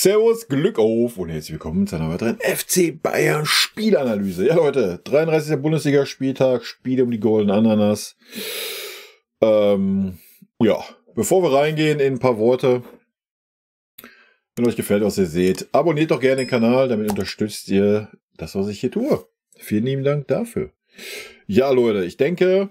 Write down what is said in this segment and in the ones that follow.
Servus, Glück auf und herzlich willkommen zu einer weiteren FC Bayern Spielanalyse. Ja Leute, 33. Bundesliga-Spieltag, Spiele um die Golden Ananas. Ja, bevor wir reingehen in ein paar Worte, wenn euch gefällt, was ihr seht, abonniert doch gerne den Kanal, damit unterstützt ihr das, was ich hier tue. Vielen lieben Dank dafür. Ja Leute, ich denke,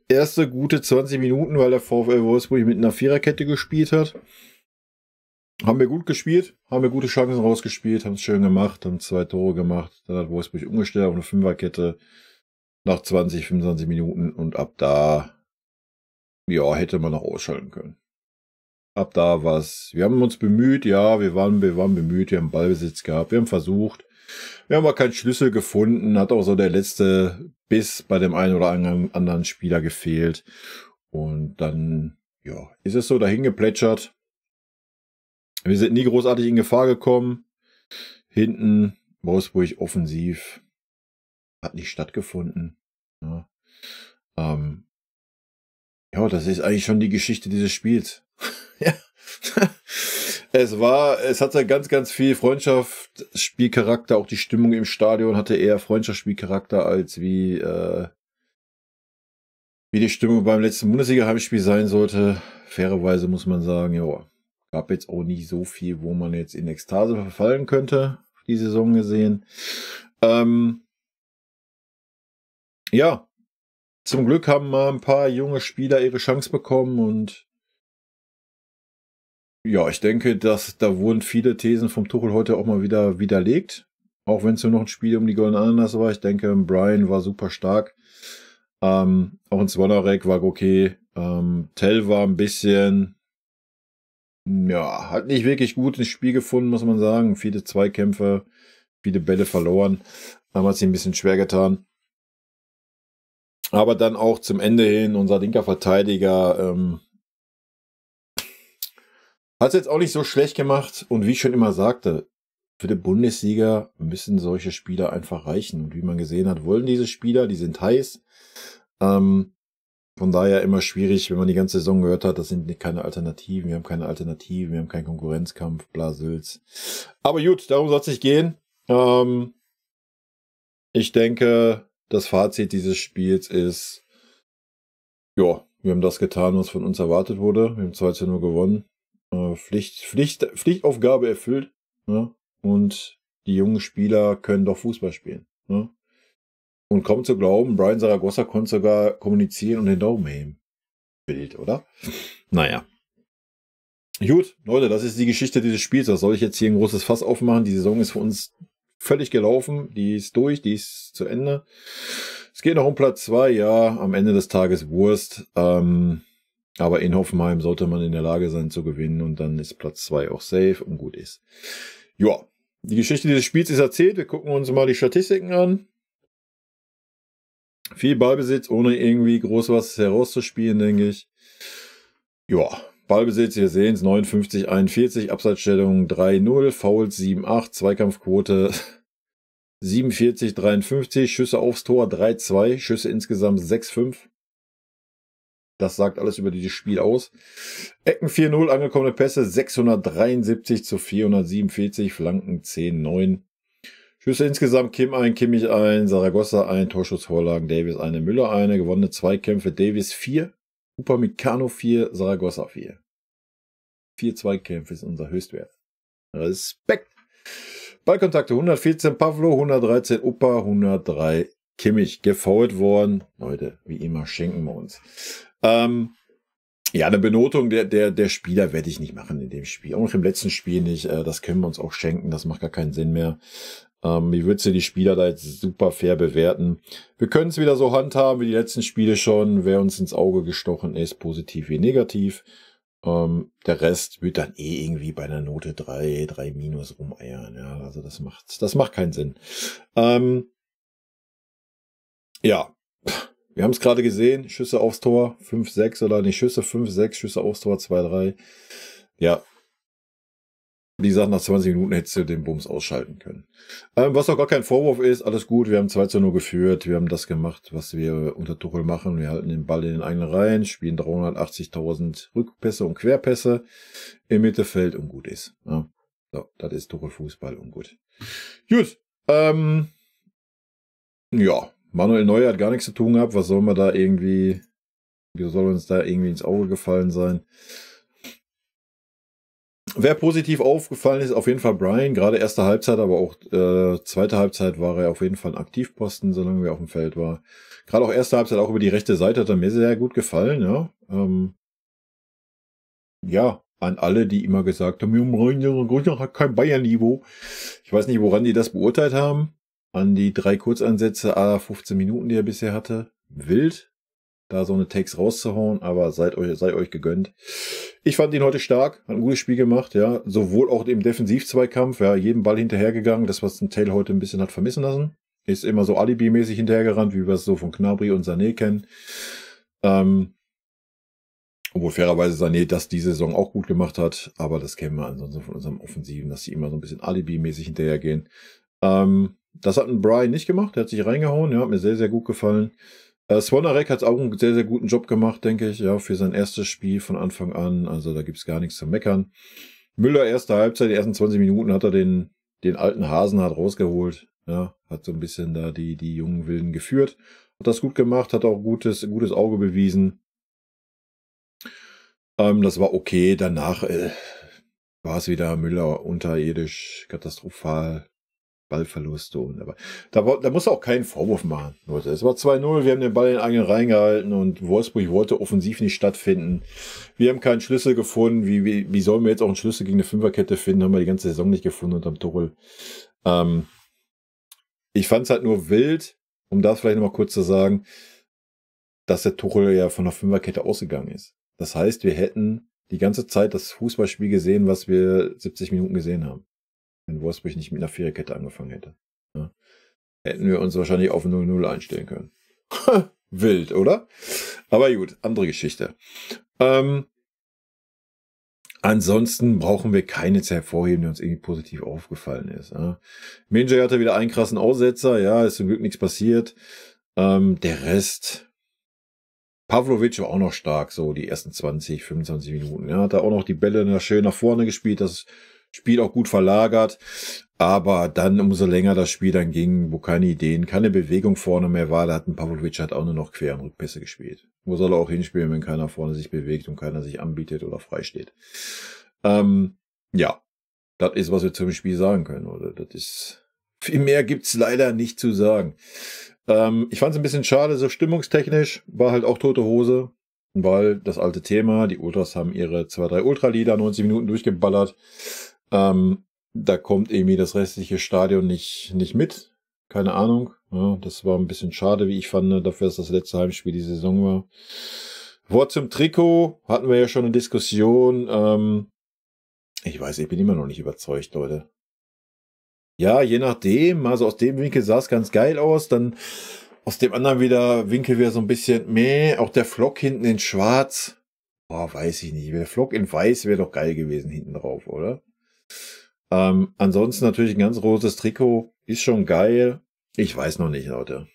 erste gute 20 Minuten, weil der VfL Wolfsburg mit einer Viererkette gespielt hat. Haben wir gut gespielt, haben wir gute Chancen rausgespielt, haben es schön gemacht, haben 2 Tore gemacht. Dann hat Wolfsburg umgestellt auf eine Fünferkette nach 20, 25 Minuten und ab da, ja, hätte man noch ausschalten können. Ab da war's, wir haben uns bemüht, ja, wir waren bemüht, wir haben Ballbesitz gehabt, wir haben versucht. Wir haben aber keinen Schlüssel gefunden, hat auch so der letzte Biss bei dem einen oder anderen Spieler gefehlt. Und dann, ja, ist es so dahin geplätschert. Wir sind nie großartig in Gefahr gekommen. Hinten, Wolfsburg offensiv, hat nicht stattgefunden. Ja, ja, das ist eigentlich schon die Geschichte dieses Spiels. Ja. Es hatte ganz viel Freundschaftsspielcharakter. Auch die Stimmung im Stadion hatte eher Freundschaftsspielcharakter als wie die Stimmung beim letzten Bundesliga-Heimspiel sein sollte. Fairerweise muss man sagen, ja, gab jetzt auch nicht so viel, wo man jetzt in Ekstase verfallen könnte, die Saison gesehen. Ja, zum Glück haben mal ein paar junge Spieler ihre Chance bekommen und ja, ich denke, dass da wurden viele Thesen vom Tuchel heute auch mal wieder widerlegt. Auch wenn es nur noch ein Spiel um die Golden Ananas war. Ich denke, Brian war super stark. Auch ein Zwanarek war okay. Tell war ein bisschen, ja, hat nicht wirklich gut ins Spiel gefunden, muss man sagen. Viele Zweikämpfe, viele Bälle verloren. Hat sich ein bisschen schwer getan. Aber dann auch zum Ende hin, unser linker Verteidiger, hat es jetzt auch nicht so schlecht gemacht. Und wie ich schon immer sagte, für die Bundesliga müssen solche Spieler einfach reichen. Und wie man gesehen hat, wollen diese Spieler, die sind heiß. Von daher immer schwierig, wenn man die ganze Saison gehört hat, das sind keine Alternativen, wir haben keine Alternativen, wir haben keinen Konkurrenzkampf, bla Sülz. Aber gut, darum soll es nicht gehen. Ich denke, das Fazit dieses Spiels ist, ja, wir haben das getan, was von uns erwartet wurde. Wir haben 2-0 gewonnen. Pflichtaufgabe erfüllt. Ne? Und die jungen Spieler können doch Fußball spielen. Ne? Und kaum zu glauben, Brian Zaragoza konnte sogar kommunizieren und den Daumen heben. Bild, oder? Naja. Gut, Leute, das ist die Geschichte dieses Spiels. Was soll ich jetzt hier ein großes Fass aufmachen? Die Saison ist für uns völlig gelaufen. Die ist durch, die ist zu Ende. Es geht noch um Platz 2, ja, am Ende des Tages Wurst. Aber in Hoffenheim sollte man in der Lage sein zu gewinnen und dann ist Platz 2 auch safe und gut ist. Ja, die Geschichte dieses Spiels ist erzählt. Wir gucken uns mal die Statistiken an. Viel Ballbesitz, ohne irgendwie groß was herauszuspielen, denke ich. Ja, Ballbesitz, wir sehen es, 59-41, Abseitsstellung 3-0, Fouls 7-8, Zweikampfquote 47-53, Schüsse aufs Tor 3-2, Schüsse insgesamt 6-5. Das sagt alles über dieses Spiel aus. Ecken 4-0, angekommene Pässe 673 zu 447, Flanken 10-9. Schüsse insgesamt Kim 1, Kimmich 1, Zaragoza 1, Torschussvorlagen Davis 1, Müller 1, gewonnene Zweikämpfe Davis 4, Upamecano 4, Zaragoza 4. 4 Zweikämpfe ist unser Höchstwert. Respekt! Ballkontakte 114 Pavlo, 113 Upa, 103 Kimmich. Gefoult worden. Leute, wie immer schenken wir uns. Ja, eine Benotung der Spieler werde ich nicht machen in dem Spiel. Auch im letzten Spiel nicht. Das können wir uns auch schenken. Das macht gar keinen Sinn mehr. Wie würdest du die Spieler da jetzt super fair bewerten? Wir können es wieder so handhaben wie die letzten Spiele schon. Wer uns ins Auge gestochen ist, positiv wie negativ. Der Rest wird dann irgendwie bei einer Note 3 minus rumeiern. Ja, also das macht keinen Sinn. Ja. Wir haben es gerade gesehen, Schüsse aufs Tor 5-6 oder nicht Schüsse 5-6, Schüsse aufs Tor 2-3. Ja, wie gesagt, nach 20 Minuten hättest du den Bums ausschalten können. Was auch gar kein Vorwurf ist, alles gut, wir haben 2:0 geführt, wir haben das gemacht, was wir unter Tuchel machen, wir halten den Ball in den eigenen Reihen, spielen 380.000 Rückpässe und Querpässe im Mittelfeld und gut ist. Ja, so, das ist Tuchel Fußball und gut. Gut, ja, Manuel Neuer hat gar nichts zu tun gehabt, was soll man da irgendwie, wie soll uns da irgendwie ins Auge gefallen sein? Wer positiv aufgefallen ist, auf jeden Fall Brian, gerade erste Halbzeit, aber auch zweite Halbzeit war er auf jeden Fall ein Aktivposten, solange er auf dem Feld war. Gerade auch erste Halbzeit, auch über die rechte Seite hat er mir sehr gut gefallen, ja. Ja, an alle, die immer gesagt haben, Brian hat kein Bayern-Niveau. Ich weiß nicht, woran die das beurteilt haben. An die 3 Kurzeinsätze, 15 Minuten, die er bisher hatte. Wild, da so eine Takes rauszuhauen, aber sei euch gegönnt. Ich fand ihn heute stark, hat ein gutes Spiel gemacht, ja, sowohl auch im Defensiv-Zweikampf, ja, jeden Ball hinterhergegangen, das, was ein Tail heute ein bisschen hat vermissen lassen. Ist immer so Alibi-mäßig hinterhergerannt, wie wir es so von Gnabry und Sané kennen. Obwohl fairerweise Sané das diese Saison auch gut gemacht hat, aber das kennen wir ansonsten von unserem Offensiven, dass sie immer so ein bisschen Alibi-mäßig hinterhergehen. Das hat ein Brian nicht gemacht, der hat sich reingehauen, ja, hat mir sehr, sehr gut gefallen. Svonarek hat auch einen sehr, sehr guten Job gemacht, denke ich, ja, für sein erstes Spiel von Anfang an. Also da gibt's gar nichts zu meckern. Müller, erste Halbzeit, die ersten 20 Minuten hat er den alten Hasenhart rausgeholt. Ja, hat so ein bisschen da die jungen Wilden geführt. Hat das gut gemacht, hat auch gutes Auge bewiesen. Das war okay. Danach war es wieder Müller unterirdisch, katastrophal. Ballverluste und aber da muss auch keinen Vorwurf machen, Leute. Es war 2:0, wir haben den Ball in den eigenen reingehalten und Wolfsburg wollte offensiv nicht stattfinden. Wir haben keinen Schlüssel gefunden. Wie sollen wir jetzt auch einen Schlüssel gegen eine Fünferkette finden? Haben wir die ganze Saison nicht gefunden unterm Tuchel. Ich fand es halt nur wild, um das vielleicht nochmal kurz zu sagen, dass der Tuchel ja von der Fünferkette ausgegangen ist. Das heißt, wir hätten die ganze Zeit das Fußballspiel gesehen, was wir 70 Minuten gesehen haben. Wenn Wolfsburg nicht mit einer Viererkette angefangen hätte. Ja. Hätten wir uns wahrscheinlich auf 0:0 einstellen können. Wild, oder? Aber gut, andere Geschichte. Ansonsten brauchen wir keine zu hervorheben, die uns irgendwie positiv aufgefallen ist. Ja. Minjay hatte wieder einen krassen Aussetzer, ja, ist zum Glück nichts passiert. Der Rest, Pavlovic war auch noch stark, so die ersten 20, 25 Minuten. Ja, hat er auch noch die Bälle schön nach vorne gespielt, das Spiel auch gut verlagert, aber dann umso länger das Spiel dann ging, wo keine Ideen, keine Bewegung vorne mehr war, da hat ein Pavlovic auch nur noch quer und Rückpässe gespielt. Wo soll er auch hinspielen, wenn keiner vorne sich bewegt und keiner sich anbietet oder frei steht? Ja, das ist, was wir zum Spiel sagen können, oder? Das ist, viel mehr gibt's leider nicht zu sagen. Ich fand es ein bisschen schade, so stimmungstechnisch war halt auch tote Hose, weil das alte Thema, die Ultras haben ihre 2-3 Ultralieder 90 Minuten durchgeballert. Da kommt irgendwie das restliche Stadion nicht mit. Keine Ahnung. Ja, das war ein bisschen schade, wie ich fand, dafür, dass das letzte Heimspiel die Saison war. Wort zum Trikot. Hatten wir ja schon eine Diskussion. Ich weiß, ich bin immer noch nicht überzeugt, Leute. Ja, je nachdem. Also aus dem Winkel sah es ganz geil aus. Dann aus dem anderen Winkel wäre so ein bisschen meh. Auch der Flock hinten in schwarz. Boah, weiß ich nicht. Der Flock in weiß wäre doch geil gewesen hinten drauf, oder? Ansonsten natürlich ein ganz rotes Trikot. Ist schon geil. Ich weiß noch nicht, Leute.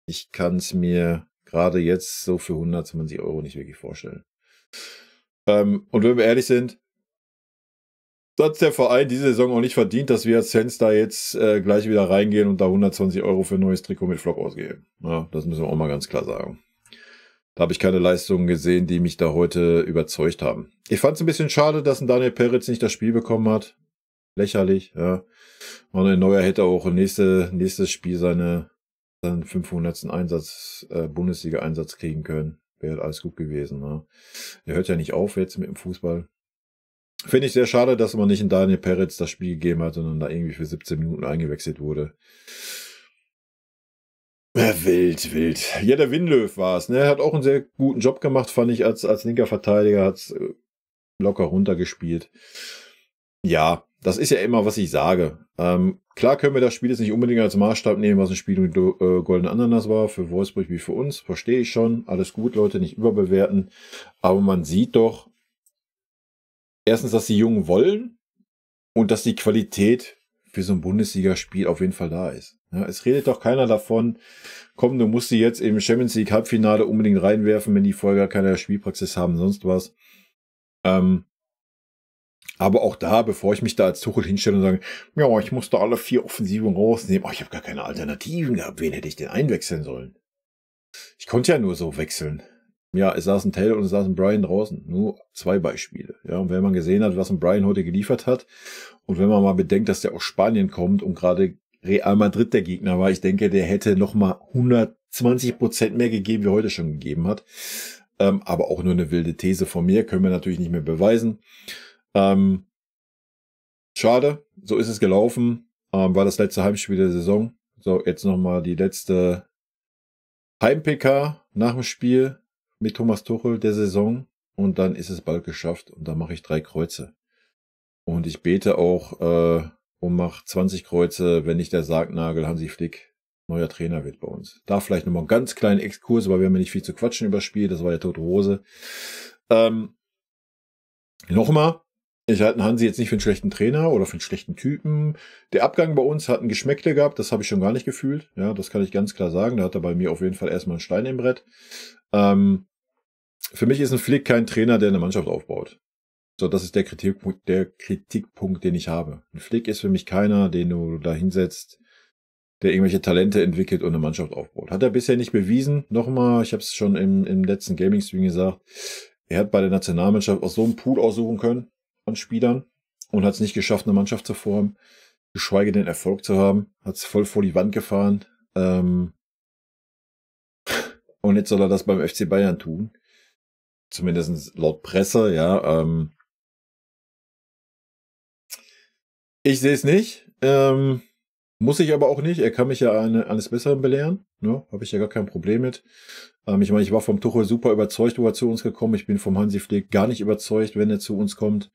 Ich kann es mir gerade jetzt so für 120 € nicht wirklich vorstellen. Und wenn wir ehrlich sind, hat der Verein diese Saison auch nicht verdient, dass wir als Fans da jetzt gleich wieder reingehen und da 120 € für ein neues Trikot mit Flock ausgeben. Ja, das müssen wir auch mal ganz klar sagen. Da habe ich keine Leistungen gesehen, die mich da heute überzeugt haben. Ich fand es ein bisschen schade, dass ein Daniel Peretz nicht das Spiel bekommen hat. Lächerlich, ja. Manuel Neuer hätte auch im nächstes Spiel seinen 500. Bundesliga-Einsatz kriegen können. Wäre alles gut gewesen. Ne? Er hört ja nicht auf jetzt mit dem Fußball. Finde ich sehr schade, dass man nicht in Daniel Peretz das Spiel gegeben hat, sondern da irgendwie für 17 Minuten eingewechselt wurde. Wild. Ja, der Winlöw war es. Ne? Er hat auch einen sehr guten Job gemacht, fand ich, als linker Verteidiger. Hat es locker runtergespielt. Ja, das ist ja immer, was ich sage. Klar können wir das Spiel jetzt nicht unbedingt als Maßstab nehmen, was ein Spiel mit Golden Ananas war, für Wolfsburg wie für uns. Verstehe ich schon. Alles gut, Leute, nicht überbewerten. Aber man sieht doch, erstens, dass die Jungen wollen und dass die Qualität für so ein Bundesligaspiel auf jeden Fall da ist. Ja, es redet doch keiner davon, komm, du musst die jetzt im Champions League Halbfinale unbedingt reinwerfen, wenn die vorher gar keine Spielpraxis haben, sonst was. Aber auch da, bevor ich mich da als Tuchel hinstelle und sage, ja, ich musste alle 4 Offensiven rausnehmen, ich habe gar keine Alternativen gehabt, wen hätte ich denn einwechseln sollen? Ich konnte ja nur so wechseln. Ja, es saß ein Tell und es saß ein Brian draußen. Nur 2 Beispiele. Ja, und wenn man gesehen hat, was ein Brian heute geliefert hat und wenn man mal bedenkt, dass der aus Spanien kommt und gerade Real Madrid der Gegner war, ich denke, der hätte nochmal 120% mehr gegeben, wie er heute schon gegeben hat. Aber auch nur eine wilde These von mir, können wir natürlich nicht mehr beweisen. Schade, so ist es gelaufen. War das letzte Heimspiel der Saison. So, jetzt nochmal die letzte Heim-PK nach dem Spiel mit Thomas Tuchel der Saison. Und dann ist es bald geschafft. Und dann mache ich 3 Kreuze. Und ich bete auch und mache 20 Kreuze, wenn nicht der Sargnagel Hansi Flick neuer Trainer wird bei uns. Da vielleicht nochmal einen ganz kleinen Exkurs, weil wir haben ja nicht viel zu quatschen über das Spiel. Das war ja tote Hose. Nochmal. Ich halte Hansi jetzt nicht für einen schlechten Trainer oder für einen schlechten Typen. Der Abgang bei uns hat ein Geschmäckle gehabt, das habe ich schon gar nicht gefühlt. Ja, das kann ich ganz klar sagen. Da hat er bei mir auf jeden Fall erstmal einen Stein im Brett. Für mich ist ein Flick kein Trainer, der eine Mannschaft aufbaut. So, das ist der Kritikpunkt, den ich habe. Ein Flick ist für mich keiner, den du da hinsetzt, der irgendwelche Talente entwickelt und eine Mannschaft aufbaut. Hat er bisher nicht bewiesen. Nochmal, ich habe es schon im letzten Gaming-Stream gesagt, er hat bei der Nationalmannschaft aus so einem Pool aussuchen können an Spielern und hat es nicht geschafft, eine Mannschaft zu formen, geschweige denn Erfolg zu haben, hat es voll vor die Wand gefahren und jetzt soll er das beim FC Bayern tun, zumindest laut Presse, ja. Ich sehe es nicht, muss ich aber auch nicht, er kann mich ja eines Besseren belehren, ne? Habe ich ja gar kein Problem mit. Ich meine, ich war vom Tuchel super überzeugt, wo er zu uns gekommen ist. Ich bin vom Hansi Flick gar nicht überzeugt, wenn er zu uns kommt.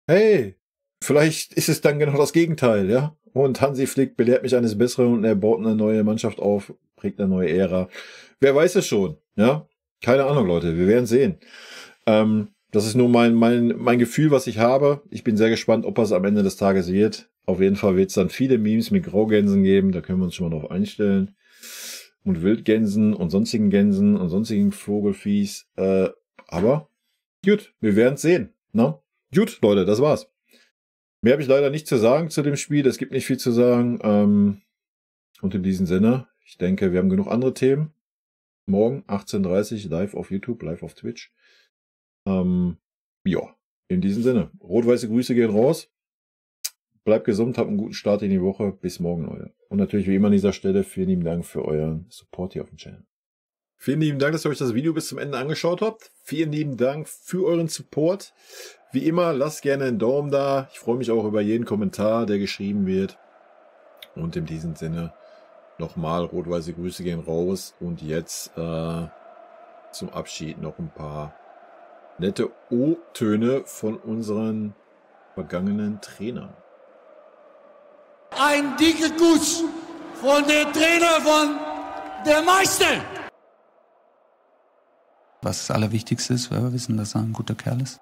Hey, vielleicht ist es dann genau das Gegenteil, ja. Und Hansi Flick belehrt mich eines Besseren und er baut eine neue Mannschaft auf, prägt eine neue Ära. Wer weiß es schon, ja. Keine Ahnung, Leute, wir werden sehen. Das ist nur mein Gefühl, was ich habe. Ich bin sehr gespannt, ob er es am Ende des Tages wird. Auf jeden Fall wird es dann viele Memes mit Graugänsen geben, da können wir uns schon mal drauf einstellen. Und Wildgänsen und sonstigen Vogelfies. Aber gut, wir werden es sehen, ne? Gut, Leute, das war's. Mehr habe ich leider nicht zu sagen zu dem Spiel. Es gibt nicht viel zu sagen. Und in diesem Sinne, ich denke, wir haben genug andere Themen. Morgen 18:30 live auf YouTube, live auf Twitch. Ja, in diesem Sinne. Rot-weiße Grüße gehen raus. Bleibt gesund, habt einen guten Start in die Woche. Bis morgen, Leute. Und natürlich wie immer an dieser Stelle vielen lieben Dank für euren Support hier auf dem Channel. Vielen lieben Dank, dass ihr euch das Video bis zum Ende angeschaut habt. Vielen lieben Dank für euren Support. Wie immer, lasst gerne einen Daumen da. Ich freue mich auch über jeden Kommentar, der geschrieben wird. Und in diesem Sinne nochmal rot-weiße Grüße gehen raus. Und jetzt zum Abschied noch ein paar nette O-Töne von unseren vergangenen Trainern. Ein dicker Kuss von der Trainer von der Meister. Was das Allerwichtigste ist, weil wir wissen, dass er ein guter Kerl ist.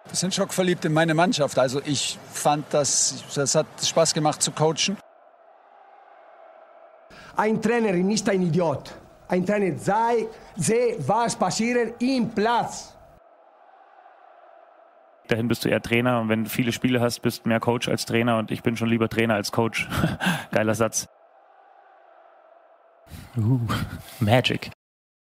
Wir sind schockverliebt in meine Mannschaft. Also ich fand, das hat Spaß gemacht zu coachen. Ein Trainer ist nicht ein Idiot. Ein Trainer sehe, was passiert im Platz. Dahin bist du eher Trainer und wenn du viele Spiele hast, bist du mehr Coach als Trainer und ich bin schon lieber Trainer als Coach. Geiler Satz. Magic.